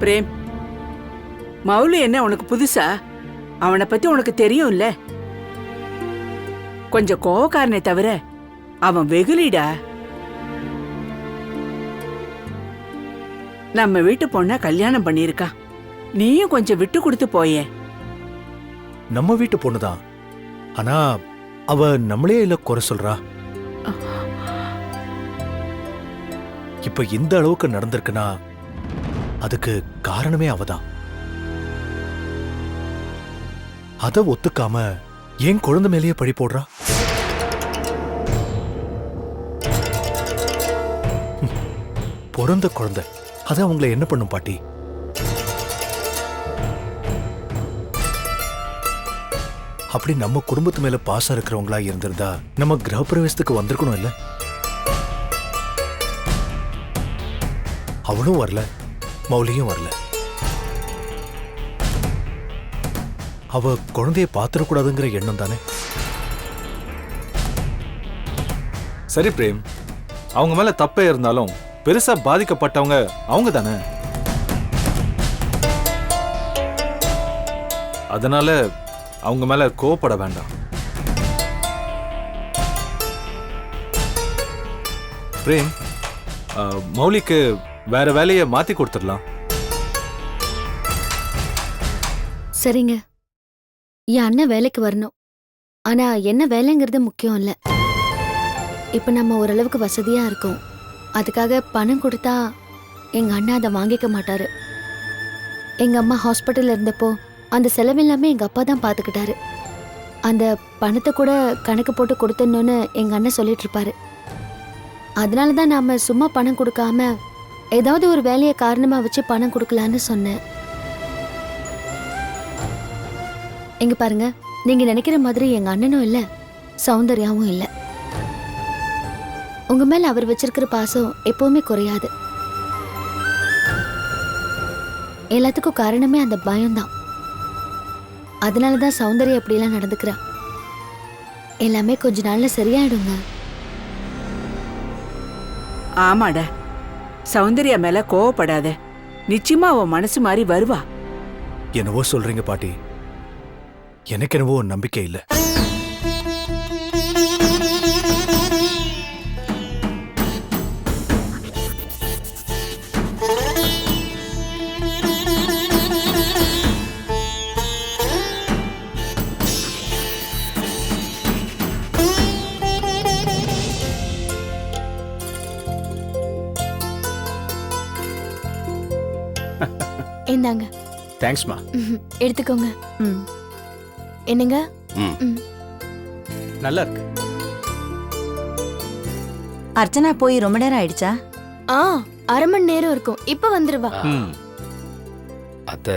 Frame, Mouli என்ன உனக்கு புதுசா? அவனை பத்தி உனக்கு தெரியும்ல. கொஞ்சம் கோவக்காரனை தவிர அவன் வெகுலிடா. நம்ம வீட்டு பொண்ண கல்யாணம் பண்ணிருக்கான். நீயும் கொஞ்சம் விட்டு கொடுத்து போயே. நம்ம வீட்டு பொண்ணுதான், ஆனா அவ நம்மளே இல்ல குறை சொல்றா. இப்ப இந்த அளவுக்கு நடந்திருக்குன்னா அதுக்கு காரணமே அவதான். அத ஒத்துக்காம ஏன் குழந்தை மேலேயே பழி போடுறா? பிறந்த குழந்தை அத அவங்கள என்ன பண்ணும் பாட்டி? அப்படி நம்ம குடும்பத்து மேல பாசம் இருக்கிறவங்களா இருந்திருந்தா நம்ம கிரகப்பிரவேசத்துக்கு வந்திருக்கணும் இல்ல? அவளும் வரல, மௌலியும் வரல. அவ குழந்தைய பாத்திரக்கூடாதுங்கிற எண்ணம் தானே. சரி பிரேம், அவங்க மேல தப்பே இருந்தாலும் பெருசா பாதிக்கப்பட்டவங்க அவங்க தானே. அதனால அவங்க மேல கோவப்பட வேண்டாம். பிரேம், மௌலிக்கு வேற வேலையை மாத்தி கொடுத்துடலாம். சரிங்க, என் அண்ணன் வேலைக்கு வரணும். ஆனா என்ன வேலைங்கிறது முக்கியம் இல்ல. இப்ப நம்ம ஓரளவுக்கு வசதியா இருக்கோம். அதுக்காக பணம் கொடுத்தா எங்க அண்ணா அதை வாங்கிக்க மாட்டாரு. எங்க அம்மா ஹாஸ்பிட்டல்ல இருந்தப்போ அந்த செலவெல்லாமே எங்க அப்பா தான் பாத்துக்கிட்டாரு. அந்த பணத்தை கூட கணக்கு போட்டு கொடுத்துடணும்னு எங்க அண்ணன் சொல்லிட்டு இருப்பாரு. அதனாலதான் நாம சும்மா பணம் கொடுக்காம ஏதாவது ஒரு வேலையை காரணமா வச்சு பணம் கொடுக்கலான்னு சொன்னேன். எங்க பாருங்க, நீங்க நினைக்கிற மாதிரி எங்க அண்ணனும் இல்ல, சௌந்தர்யாவும் இல்ல. உங்க மேல அவர் வச்சிருக்கிற பாசம் எப்பவுமே குறையாது. எல்லாத்துக்கும் காரணமே அந்த பயம்தான். அதனாலதான் சௌந்தர்யா அப்படியெல்லாம் நடந்துக்கிறா. எல்லாமே கொஞ்ச நாள்ல சரியாயிடுங்க. ஆமாடா, சௌந்தர்யா மேல கோவப்படாத. நிச்சயமா அவன் மனசு மாறி வருவா. என்னவோ சொல்றீங்க பாட்டி, எனக்கு என்னவோ நம்பிக்கை இல்ல. இந்தாங்க. தேங்க்ஸ்மா. எடுத்துக்கோங்க. என்னங்க? நல்லா இருக்கு. அர்ச்சனா போய் ரொம்ப நேரம் ஆயிடுச்சா? அரை மணி நேரம் இருக்கும். இப்ப வந்துருவா. அத்தை,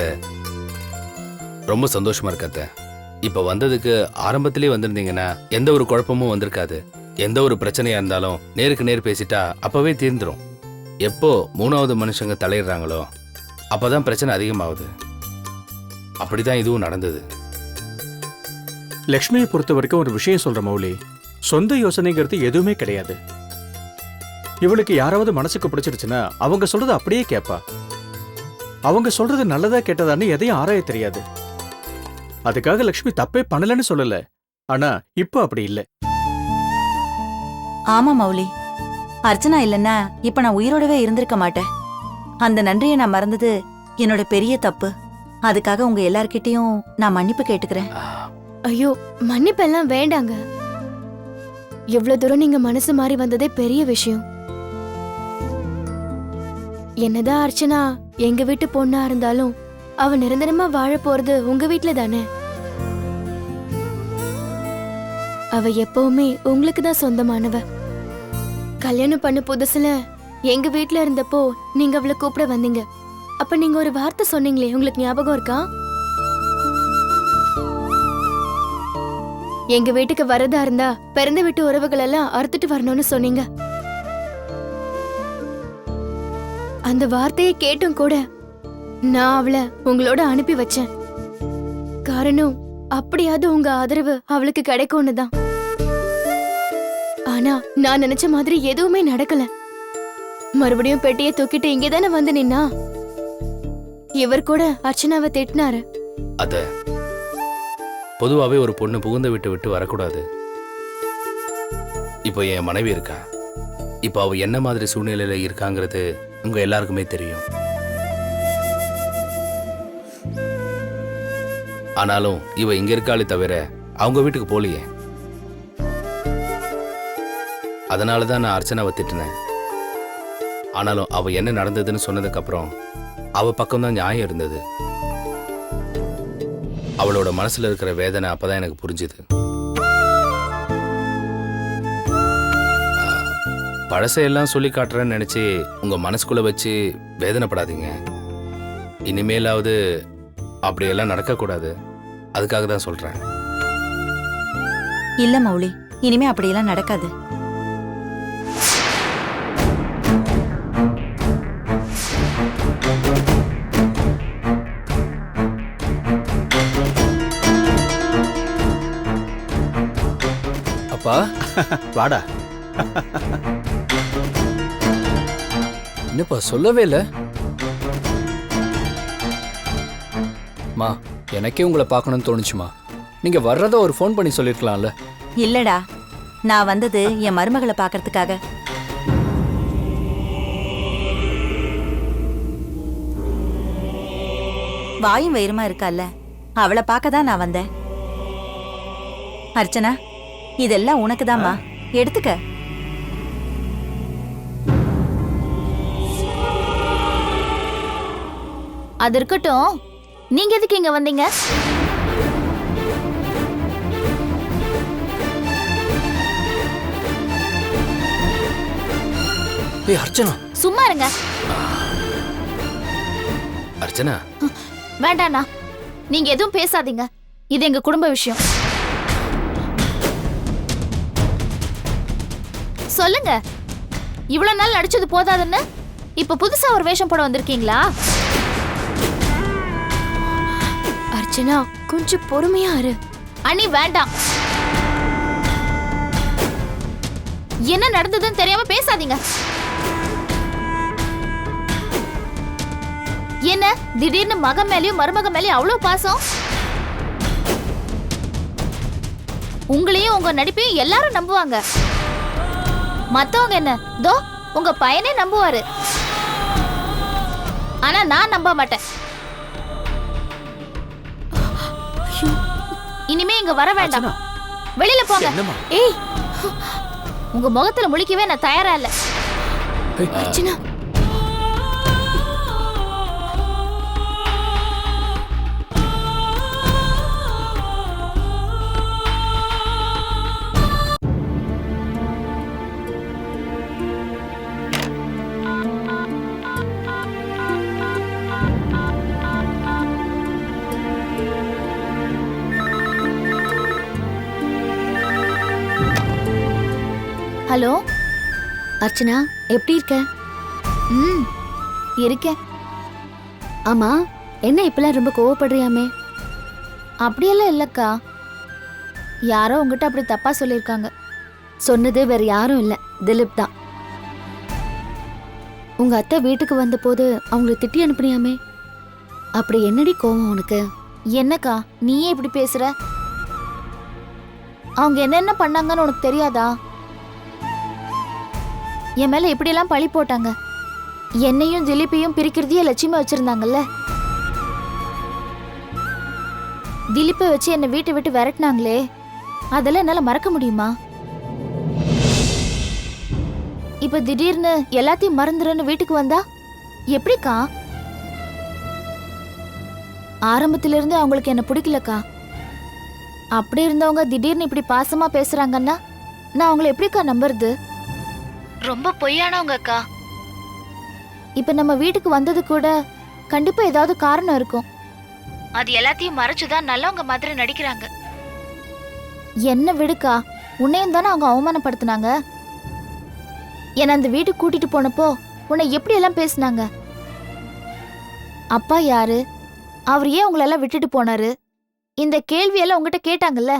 ரொம்ப சந்தோஷமா இருக்கு அத்தை. இப்ப வந்ததுக்கு ஆரம்பத்திலே வந்திருந்தீங்கன்னா எந்த ஒரு குழப்பமும் வந்திருக்காது. எந்த ஒரு பிரச்சனையா இருந்தாலும் நேருக்கு நேர் பேசிட்டா அப்பவே தீர்ந்துரும். எப்போ மூணாவது மனுஷங்க தலையிடுறாங்களோ அப்பதான் பிரச்சனை அதிகமாகுது. அப்படிதான் இதுவும் நடந்தது. லக்ஷ்மியை பொறுத்த வரைக்கும் ஒரு விஷயம் சொல்ற மௌலி, சொந்த யோசனைங்கிறது எதுவுமே கிடையாது. இவளுக்கு யாராவது மனசுக்கு பிடிச்சிருச்சுன்னா அவங்க சொல்றது அப்படியே கேட்பா. அவங்க சொல்றது நல்லதா கெட்டதான்னு எதையும் ஆராய தெரியாது. அதுக்காக லக்ஷ்மி தப்பே பண்ணலன்னு சொல்லல. ஆனா இப்ப அப்படி இல்ல. ஆமா மௌலி, அர்ச்சனா இல்லைன்னா இப்ப நான் உயிரோடவே இருந்திருக்க மாட்டேன். அந்த நன்றியை நான் மறந்தது என்னோட பெரிய தப்பு. அதுக்காக உங்க எல்லார்கிட்டயும் நான் மன்னிப்பு கேட்டுக்கிறேன். ஐயோ, மன்னிப்பெல்லாம் வேண்டாங்க. எவ்வளவு தூரம் நீங்க மனசு மாறி வந்ததே பெரிய விஷயம். என்னதான் அர்ச்சனா எங்க வீட்டு பொண்ணா இருந்தாலும் அவ நிரந்தரமா வாழ போறது உங்க வீட்டுல தானே. அவ எப்பவுமே உங்களுக்கு தான் சொந்தமானவ. கல்யாணம் பண்ண புதுசுல எங்க வீட்டுல இருந்தப்போ நீங்க அவளை கூப்பிட வந்தீங்க. அப்ப நீங்க ஒரு வார்த்தை சொன்னீங்களே, உங்களுக்கு ஞாபகம் இருக்கா? எங்க வீட்டுக்கு வரதா இருந்தா பிறந்த வீட்டு உறவுகள் எல்லாம் அறுத்துட்டு வரணும்னு சொன்னீங்க. அந்த வார்த்தையை கேட்டும் கூட நான் அவளை உங்களோட அனுப்பி வச்சேன். காரணம், அப்படியாவது உங்க ஆதரவு அவளுக்கு கிடைக்கும்னு தான். ஆனா நான் நினைச்ச மாதிரி எதுவுமே நடக்கல. மறுபடியும் பெட்டியை தூக்கிட்டு இங்கதானே வந்து நின்னா. இவர் கூட அர்ச்சனாவை திட்டினாரு. அத பொதுவாவே ஒரு பொண்ணு புகுந்த விட்டு விட்டு வரக்கூடாது. இப்போ என் மனைவி இருக்கா. இப்போ அவ என்ன மாதிரி சூழ்நிலையில இருக்காங்கிறது உங்க எல்லாருக்குமே தெரியும். ஆனாலும் இவ இங்க இருக்காளே தவிர அவங்க வீட்டுக்கு போலியே. அதனாலதான் நான் அர்ச்சனாவை திட்டினேன். ஆனாலும் அவ என்ன நடந்ததுன்னு சொன்னதுக்கு அப்புறம் அவ பக்கம்தான் நியாயம் இருந்தது. அவளோட மனசுல இருக்கிற வேதனை அப்பதான் எனக்கு புரிஞ்சுது. பழசையெல்லாம் சொல்லி காட்டுறேன்னு நினைச்சு உங்க மனசுக்குள்ள வச்சு வேதனைப்படாதீங்க. இனிமேலாவது அப்படியெல்லாம் நடக்கக்கூடாது. அதுக்காக தான் சொல்றேன். இல்ல மௌலி, இனிமே அப்படியெல்லாம் நடக்காது. அப்பா வாடா. என்னப்பா சொல்லவே இல்லை? மா, எனக்கே உங்களை பார்க்கணும்னு தோணுச்சுமா. நீங்க வர்றத ஒரு ஃபோன் பண்ணி சொல்லிருக்கலாம்ல. இல்லடா, நான் வந்தது என் மருமகளை பார்க்கறதுக்காக. வாயும் வயிறுமா இருக்கால, அவளை பார்க்க தான் நான் வந்தேன். அர்ச்சனா, இதெல்லாம் உனக்குதாம்மா, எடுத்துக்க. அது இருக்கட்டும், நீங்க எதுக்கு இங்க வந்தீங்க? ஏய் அர்ச்சனா, சும்மா இருங்க. அர்ச்சனா, வேண்டாண்ணா, நீங்க எதுவும் பேசாதீங்க. இது எங்க குடும்ப விஷயம். சொல்லுங்க, இவ்வளவு நாள் நடிச்சது போதாதுன்னு இப்ப புதுசா ஒரு வேஷம் போட வந்திருக்கீங்களா? அர்ச்சனா, கொஞ்சம் பொறுமையா இரு. அண்ணி வேண்டாம். என்ன நடந்ததுன்னு தெரியாம பேசாதீங்க. என்ன திடீர்னு மகன் மேலயும் மருமக மேலயும் அவ்வளவு பாசம்? உங்களையும் உங்க நடிப்பையும் எல்லாரும் நம்புவாங்க. மத்தவங்க என்ன, தோ உங்க பையனே நம்புவாரு. ஆனா நான் நம்ப மாட்டேன். இனிமே இங்க வர வேண்டாம். வெளியில போங்க. ஏய், உங்க முகத்துல முழிக்கவே நான் தயாரா இல்ல. அர்ச்சனா, ஹலோ அர்ச்சனா, எப்படி இருக்க? ம், இருக்கேன். ஆமா, என்ன இப்பெல்லாம் ரொம்ப கோவப்படுறியாமே? அப்படியெல்லாம் இல்லக்கா, யாரோ உங்ககிட்ட அப்படி தப்பா சொல்லியிருக்காங்க. சொன்னது வேற யாரும் இல்ல, திலீப் தான். உங்க அத்தை வீட்டுக்கு வந்த போது அவங்களை திட்டி அனுப்புனியாமே, அப்படி என்னடி கோவம் உனக்கு? என்னக்கா நீயே இப்படி பேசுற? அவங்க என்னென்ன பண்ணாங்கன்னு உனக்கு தெரியாதா? என் மேல எப்படியெல்லாம் பழி போட்டாங்க. என்னையும் திலீப்பையும் பிரிக்கிறதையே லட்சியமா வச்சிருந்தாங்கல்ல. திலீப்பை வச்சு என்னை வீட்டை விட்டு விரட்டினாங்களே, அதெல்லாம் என்னால மறக்க முடியுமா? இப்ப திடீர்னு எல்லாத்தையும் மறந்துருன்னு வீட்டுக்கு வந்தா எப்படிக்கா? ஆரம்பத்துல இருந்து அவங்களுக்கு என்ன பிடிக்கலக்கா. அப்படி இருந்தவங்க திடீர்னு இப்படி பாசமா பேசுறாங்கன்னா நான் அவங்கள எப்படிக்கா நம்புறது? ரொம்ப பொய்யானவங்க அக்கா. இப்ப நம்ம வீட்டுக்கு வந்தது கூட கண்டிப்பா ஏதாவது காரணம் இருக்கும். அது எல்லாத்தையும் மறைச்சுதான் நல்லவங்க மாதிரி நடிக்கிறாங்க. என்ன விடுக்கா, உன்னையும் தானே அவங்க அவமானப்படுத்தினாங்க. என்னை அந்த வீட்டுக்கு கூட்டிட்டு போனப்போ உன்னை எப்படி எல்லாம் பேசினாங்க. அப்பா யாரு, அவர் ஏன் உங்களெல்லாம் விட்டுட்டு போனாரு, இந்த கேள்வியெல்லாம் உங்ககிட்ட கேட்டாங்கல்ல.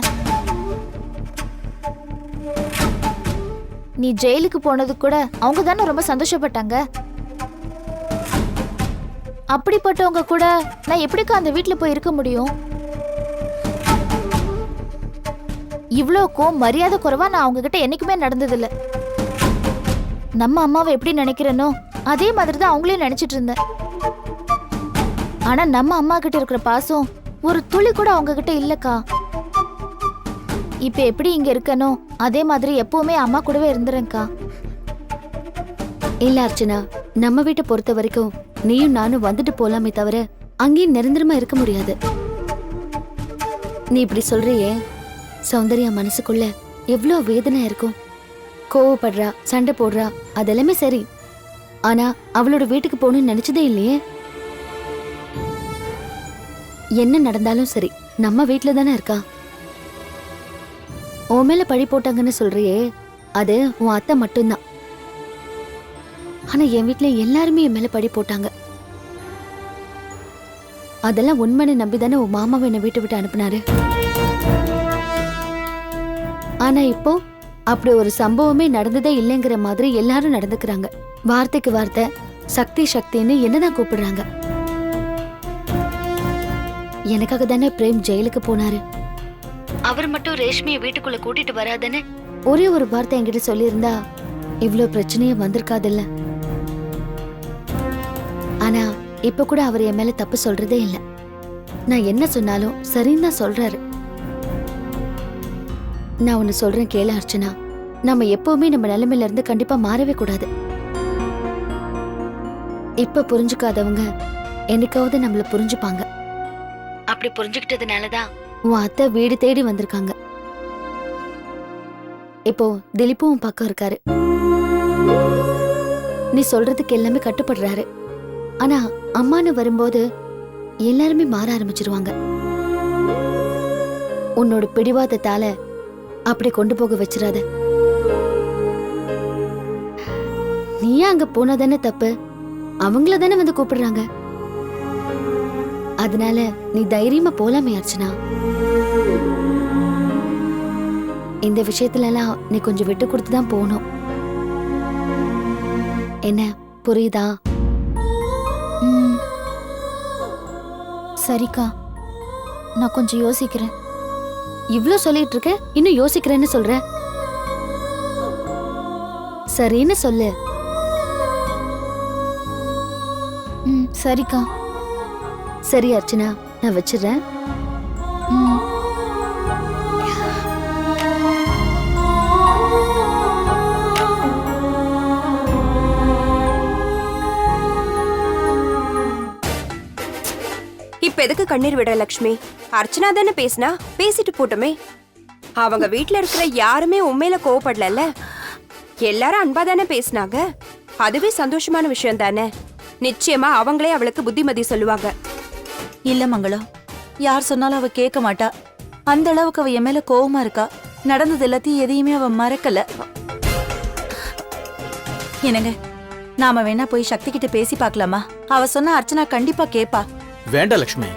நீ ஜெயிலுக்கு போனது கூட அவங்க தானே ரொம்ப சந்தோஷப்பட்டாங்க. அப்படிப்பட்டவங்க கூட நான் எப்படிக்கா அந்த வீட்ல போய் இருக்க முடியும்? இவ்வளோக்கும் மரியாதை குறைவா நான் அவங்க கிட்ட என்னைக்குமே நடந்ததில்ல. நம்ம அம்மாவை எப்படி நினைக்கிறேனோ அதே மாதிரி தான் அவங்களையும் நினைச்சிட்டு இருந்தேன். ஆனா நம்ம அம்மா கிட்ட இருக்கிற பாசம் ஒரு துளி கூட அவங்க கிட்ட இல்லக்கா. இப்ப எப்படி இங்க இருக்கனோ அதே மாதிரி எப்பவுமே அம்மா கூடவே இருந்துறேன்க்கா. இல்ல அர்ச்சனா, நம்ம வீட்டை பொறுத்த வரைக்கும் நீயும் நானும் வந்துட்டு போலாமே தவிர அங்கேயும் நிரந்தரமா இருக்க முடியாது. நீ இப்படி சொல்றியே, சௌந்தர்யா மனசுக்குள்ள எவ்வளோ வேதனை இருக்கும். கோவப்படுறா, சண்டை போடுறா, அதெல்லாமே சரி. ஆனா அவளோட வீட்டுக்கு போகணும்னு நினைச்சதே இல்லையே. என்ன நடந்தாலும் சரி, நம்ம வீட்டுல தானே இருக்கா. உன் மேல பழி போட்டாங்கன்னு சொல்றியே, அது உன் அத்தை மட்டும்தான். ஆனா என் வீட்டுல எல்லாருமே என் மேல பழி போட்டாங்க. அதெல்லாம் உண்மைன்னு நம்பிதானே உன் மாமாவை என்னை வீட்டை விட்டு அனுப்புனாரு. ஆனா இப்போ அப்படி ஒரு சம்பவமே நடந்ததே இல்லைங்கிற மாதிரி எல்லாரும் நடந்துக்கிறாங்க. வார்த்தைக்கு வார்த்தை சக்தி சக்தின்னு என்னதான் கூப்பிடுறாங்க. எனக்காக தானே பிரேம் ஜெயிலுக்கு போனாரு. அவர் மட்டும் ரேஷ்மியை வீட்டுக்குள்ள கூட்டிட்டு வராதுன்னு ஒரே ஒரு வார்த்தை என்கிட்ட சொல்லியிருந்தா இவ்ளோ பிரச்சனையே வந்திருக்காதுல்ல. ஆனா இப்ப கூட அவர் என் மேல தப்பு சொல்றதே இல்ல. நான் என்ன சொன்னாலும் சரின்னு தான் சொல்றாரு. நான் ஒன்னு சொல்றேன் கேளு அர்ச்சனா, நம்ம எப்பவுமே நம்ம நிலைமையில இருந்து கண்டிப்பா மாறவே கூடாது. இப்ப புரிஞ்சுக்காதவங்க என்னைக்காவது நம்மள புரிஞ்சுப்பாங்க. அப்படி புரிஞ்சுக்கிட்டதுனாலதான் உன் அத்தை வீடு தேடி வந்திருக்காங்க. இப்போ திலீப்பும் உன் பக்கம் இருக்காரு. நீ சொல்றதுக்கு எல்லாமே கட்டுப்படுறாரு. ஆனா அம்மான்னு வரும்போது எல்லாருமே மாற ஆரம்பிச்சிருவாங்க. உன்னோட பிடிவாதத்தால அப்படி கொண்டு போக வச்சிடாத. நீயா அங்க போனதானே தப்பு, அவங்கள தானே வந்து கூப்பிடுறாங்க. அதனால நீ தைரியமா போலாமே அர்ச்சனா. இந்த விஷயத்துல எல்லாம் நீ கொஞ்சம் விட்டு கொடுத்துதான் போகணும். என்ன புரியுதா? சரிக்கா, நான் கொஞ்சம் யோசிக்கிறேன். இவ்ளோ சொல்லிட்டு இருக்க, இன்னும் யோசிக்கிறேன்னு சொல்ற. சரின்னு சொல்லு. சரிக்கா. சரி அர்ச்சனா, நான் வச்சிடுறேன். இப்ப எதுக்கு கண்ணீர் விட லக்ஷ்மி? அர்ச்சனா தானே பேசினா, பேசிட்டு போட்டோமே. அவங்க வீட்ல இருக்கிற யாருமே உண்மையில கோவப்படல. எல்லாரும் அன்பா தானே பேசினாங்க. அதுவே சந்தோஷமான விஷயம் தானே. நிச்சயமா அவங்களே அவளுக்கு புத்திமதி சொல்லுவாங்க. இல்ல மங்களம், யார் சொன்னாலும் அவ கேட்க மாட்டா. அந்த அளவுக்கு அவ என் மேல கோவமா இருக்கா. நடந்தது எல்லாத்தையும் எதையுமே அவ மறக்கல. என்னங்க, நாம வேணா போய் சக்தி கிட்ட பேசி பார்க்கலாமா? அவ சொன்னா அர்ச்சனா கண்டிப்பா கேப்பா. வேண்டாம் லக்ஷ்மி.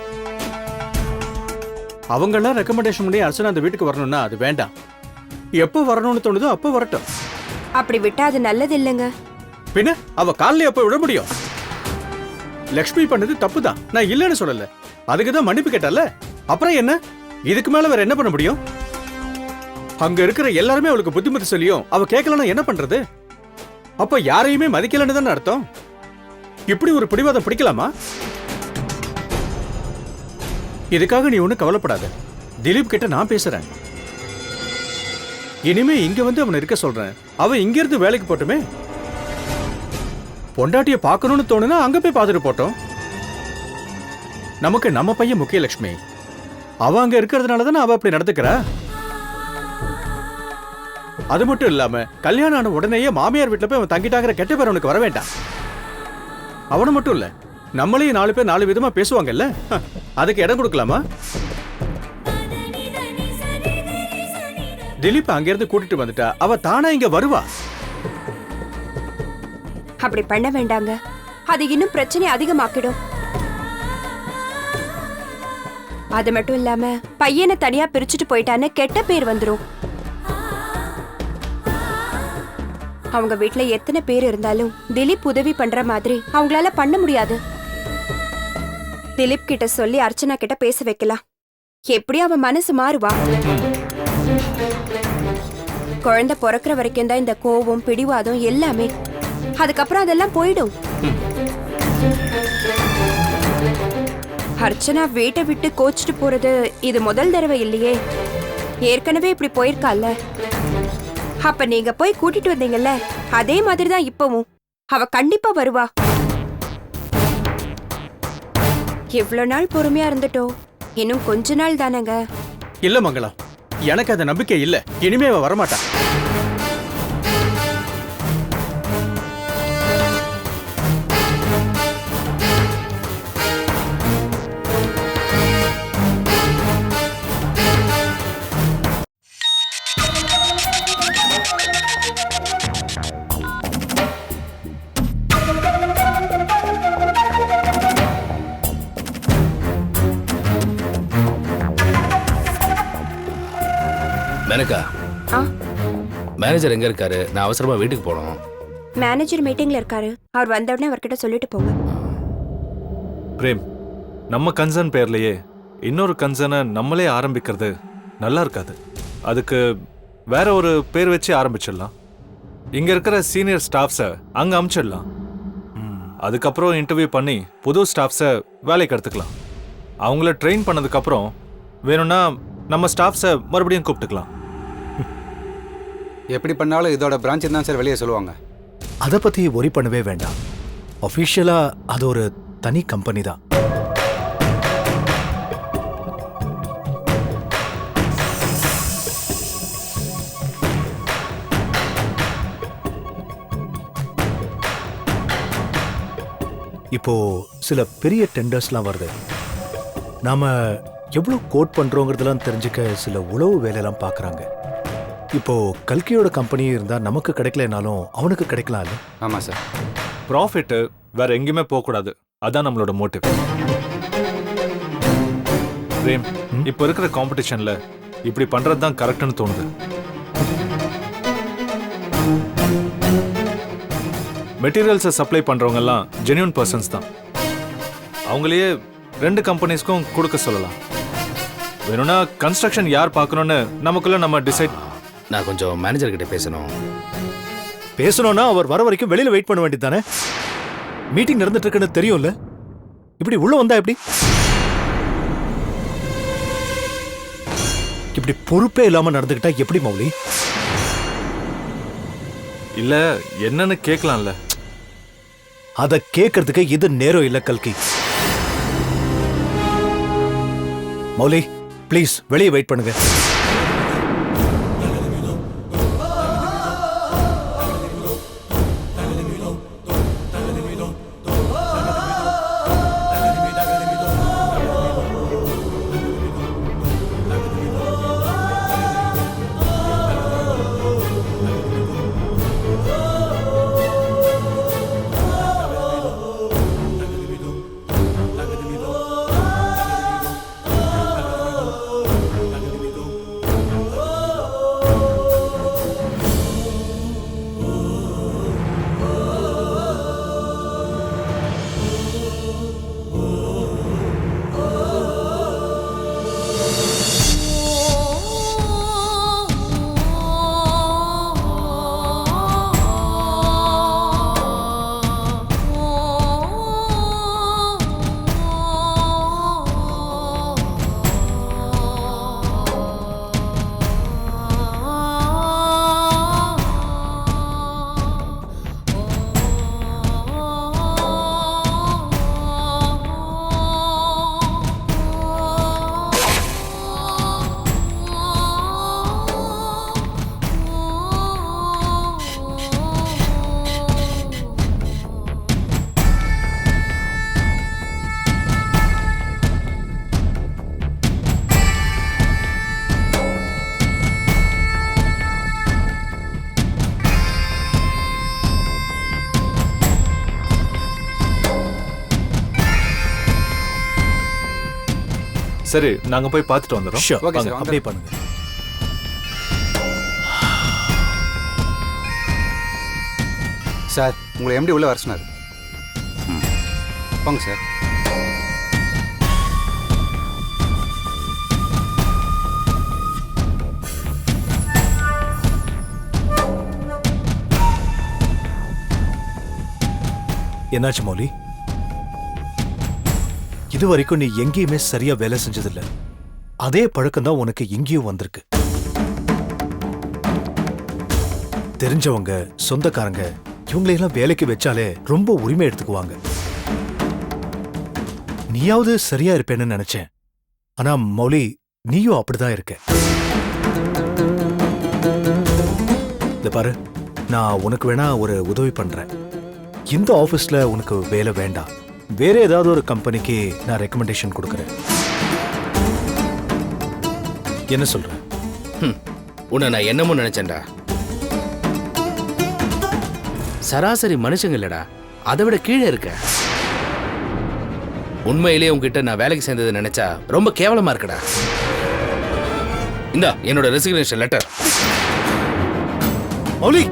அவங்கெல்லாம் ரெக்கமெண்டேஷன் பண்ணி அர்ச்சனா அந்த வீட்டுக்கு வரணும்னா அது வேண்டாம். எப்போ வரணும்னு தோணுதோ அப்போ வரட்டும். அப்படி விட்டா அது நல்லது இல்லைங்க. பின்ன அவ காலையில எப்போ விட முடியும்? லக்ஷ்மி பண்ணது தப்புதான், நான் இல்லைன்னு சொல்லல. அதுக்குதான் மன்னிப்பு கேட்டால. அப்புறம் என்ன, இதுக்கு மேல வேற என்ன பண்ண முடியும்? அங்க இருக்கிற எல்லாருமே அவளுக்கு புத்திமதி சொல்லியும் அவ கேட்கலன்னா என்ன பண்றது? அப்ப யாரையுமே மதிக்கலன்னு தானே அர்த்தம். இப்படி ஒரு பிடிவாதம் பிடிக்கலாமா? இதுக்காக நீ ஒண்ணு கவலைப்படாத. திலீப் கிட்ட நான் பேசுறேன். இனிமே இங்க வந்து அவனை இருக்க சொல்றேன். அவன் இங்க இருந்து வேலைக்கு போட்டுமே. பொண்டாட்டிய பார்க்கணும்னு தோணுனா அங்க போய் பார்த்துட்டு போட்டோம். நமக்கு நம்ம பையன் முக்கிய லட்சுமி. அவ அங்க இருக்கிறதுனால தானே அவ அப்படி நடந்துக்கிறா. அது மட்டும் இல்லாம கல்யாணம் ஆன உடனேயே மாமியார் வீட்டுல போய் அவன் தங்கிட்டாங்கிற கெட்ட பேர் அவனுக்கு வர வேண்டாம். அவனை மட்டும் இல்ல, நம்மளையும் 4 பேர் 4 விதமா பேசுவாங்கல்ல, அதுக்கு இடம் கொடுக்கலாமா? திலீப் அங்கிருந்து கூட்டிட்டு வந்துட்டா அவ தானா இங்க வருவா. அப்படி பண்ண வேண்டாங்க. அது இன்னும் பிரச்சனை அதிகமாக்கிடும். அது மட்டும் இல்லாம பையனை தனியா பிரிச்சுட்டு போயிட்டான்னு கெட்ட பேர் வந்துரும். அவங்க வீட்ல எத்தனை பேர் இருந்தாலும் திலீப் உதவி பண்ற மாதிரி அவங்களால பண்ண முடியாது. திலீப் கிட்ட சொல்லி அர்ச்சனா கிட்ட பேச வைக்கலாம். எப்படி அவ மனசு மாறுவா? குழந்தை பிறக்கிற வரைக்கும் தான் இந்த கோவம் பிடிவாதம் எல்லாமே. அதுக்கப்புறம் அதெல்லாம் போயிடும். அர்ச்சனா வீட்டை விட்டு கோச்சிட்டு போறது இது முதல் தடவை இல்லையே. ஏற்கனவே இப்படி போயிருக்கால. அப்ப நீங்க போய் கூட்டிட்டு வந்தீங்கல்ல, அதே மாதிரிதான் இப்பவும். அவ கண்டிப்பா வருவா. இவ்வளவு நாள் பொறுமையா இருந்துட்டோம், இன்னும் கொஞ்ச நாள் தானங்க. இல்ல மங்களம், எனக்கு அந்த நம்பிக்கை இல்ல. இனிமே அவ வரமாட்டா. மேனகா, ஆ, மேனேஜர் எங்க இருக்காரு? நான் அவசரமா வீட்டுக்கு போகணும். மேனேஜர் மீட்டிங்ல இருக்காரு. அவர் வந்த உடனே அவர்கிட்ட சொல்லிட்டு போங்க. பிரேம், நம்ம கன்சர்ன் பேர்லயே இன்னொரு கன்சர்னை நம்மளே ஆரம்பிக்கிறது நல்லா இருக்காது. அதுக்கு வேற ஒரு பேர் வச்சு ஆரம்பிச்சிடலாம். இங்க இருக்கிற சீனியர் ஸ்டாஃப்ஸை அங்க அனுப்பிச்சிடலாம். அதுக்கப்புறம் இன்டர்வியூ பண்ணி புது ஸ்டாஃப்ஸை வேலைக்கு எடுத்துக்கலாம். அவங்கள ட்ரெயின் பண்ணதுக்கப்புறம் வேணும்னா நம்ம ஸ்டாஃப்ஸை மறுபடியும் கூப்பிட்டுக்கலாம். எப்படி பண்ணாலும் இதோட பிரான்ச் தான் சார் வெளியே சொல்லுவாங்க. அதை பத்தி ஒரி பண்ணவே வேண்டாம். அஃபிஷியலா அது ஒரு தனி கம்பெனி தான். இப்போ சில பெரிய டெண்டர்ஸ்லாம் வருது. நாம எவ்வளவு கோட் பண்றோங்கிறதெல்லாம் தெரிஞ்சுக்க சில உளவு வேலையெல்லாம் பார்க்கறாங்க. இப்போ கல்கியோட கம்பெனி இருந்தா நமக்கு கிடைக்கலனாலும் அவனுக்கு கிடைக்கலாம். ஆமா சார். ப்ராஃபிட் வேற எங்கேயுமே போகக்கூடாது. அதான் நம்மளோட மோட்டிவ். பிரேம், இப்போ இருக்கிற காம்படிஷன்ல இப்படி பண்றது தான் கரெக்ட்னு தோணுது. மெட்டீரியல்ஸை சப்ளை பண்றவங்க எல்லாம் ஜென்யூன் பர்சன்ஸ் தான். அவங்களையே 2 கம்பெனிஸ்க்கும் கொடுக்க சொல்லலாம். வேணும்னா கன்ஸ்ட்ரக்ஷன் யார் பார்க்கணும்னு நமக்குள்ள நம்ம டிசைட். நான் கொஞ்சம் மேனேஜர் கிட்ட பேசணும்னா அவர் வர வரைக்கும் வெளியில வெயிட் பண்ண வேண்டியது தானே? மீட்டிங் நடந்துட்டு இருக்குன்னு தெரியும்ல. இப்படி உள்ள வந்தா எப்படி? இப்படி பொறுப்பே இல்லாம நடந்துக்கிட்டா எப்படி மௌலி? இல்ல என்னன்னு கேட்கலாம்ல. அத கேட்கறதுக்கு இது நேரம் இல்ல கல்கி. மௌலி ப்ளீஸ் வெளியே வெயிட் பண்ணுங்க. சரி, நாங்க போய் பார்த்துட்டு வந்துடுறோம். ஓகே சார், அப்படியே பண்ணுங்க. சார் உங்களை எம்டி உள்ள வர சொன்னார். போங்க சார். என்னாச்சு மௌலி? இது வரைக்கும் நீ எங்கேயுமே சரியா வேலை செஞ்சதில்ல. அதே பழக்கம் தான் உனக்கு எங்கேயும் வந்திருக்கு. தெரிஞ்சவங்க, சொந்தக்காரங்க இவங்களையெல்லாம் வேலைக்கு வச்சாலே ரொம்ப உரிமை எடுத்துக்குவாங்க. நீயாவது சரியா இருப்பேன்னு நினைச்சேன். ஆனா மௌலி, நீயும் அப்படிதான் இருக்க. இத பாரு, நான் உனக்கு வேணா ஒரு உதவி பண்றேன். இந்த ஆபீஸ்ல உனக்கு வேலை வேண்டாம், வேற ஏதாவது ஒரு கம்பெனிக்கு நான் ரெக்கமெண்டேஷன் கொடுக்கறேன். என்ன சொல்ற? உன்னை நான் என்னமோ நினைச்சேன்டா. சராசரி மனுஷங்க இல்லடா, அதை விட கீழே இருக்க. உண்மையிலேயே உங்ககிட்ட நான் வேலைக்கு சேர்ந்ததை நினைச்சா ரொம்ப கேவலமா இருக்குடா. இந்தா என்னோட ரெசிக்னேஷன் லெட்டர். மௌலி